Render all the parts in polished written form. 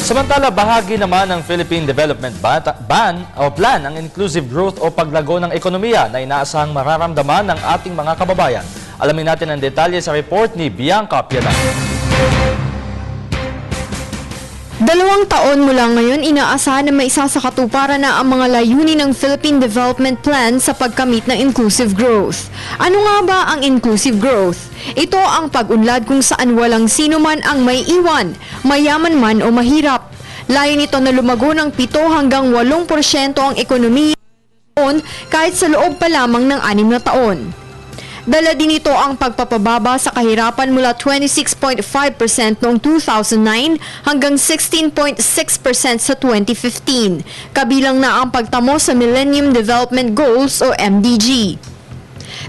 Samantala, bahagi naman ng Philippine Development Plan ang inclusive growth o paglago ng ekonomiya na inaasahang mararamdaman ng ating mga kababayan. Alamin natin ang detalye sa report ni Bianca Piedad. 2 taon mula ngayon, inaasahan na maisa sa katuparan na ang mga layunin ng Philippine Development Plan sa pagkamit ng inclusive growth. Ano nga ba ang inclusive growth? Ito ang pag-unlad kung saan walang sino man ang may iwan, mayaman man o mahirap. Layon ito na lumago ng 7 hanggang 8% ang ekonomiya kahit sa loob pa lamang ng 6 na taon. Dala din ito ang pagpapababa sa kahirapan mula 26.5% noong 2009 hanggang 16.6% sa 2015, kabilang na ang pagtamo sa Millennium Development Goals o MDG.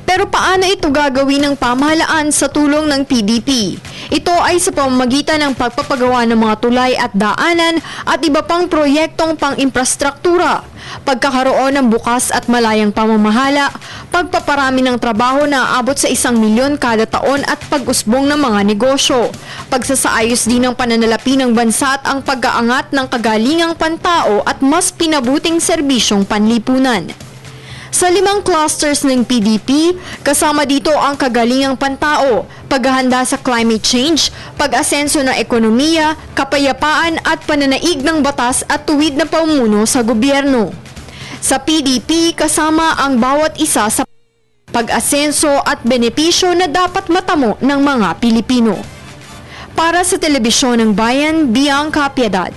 Pero paano ito gagawin ng pamahalaan sa tulong ng PDP? Ito ay sa pamamagitan ng pagpapagawa ng mga tulay at daanan at iba pang proyektong pang-infrastruktura, pagkakaroon ng bukas at malayang pamamahala, pagpaparami ng trabaho na aabot sa 1 milyon kada taon at pag-usbong ng mga negosyo, pagsasaayos din ng pananalapi ng bansa at ang pag-aangat ng kagalingang pantao at mas pinabuting serbisyong panlipunan. Sa 5 clusters ng PDP, kasama dito ang kagalingang pantao, paghahanda sa climate change, pag-asenso ng ekonomiya, kapayapaan at pananaig ng batas at tuwid na pamumuno sa gobyerno. Sa PDP, kasama ang bawat isa sa pag-asenso at benepisyo na dapat matamo ng mga Pilipino. Para sa Telebisyon ng Bayan, Bianca Piedad.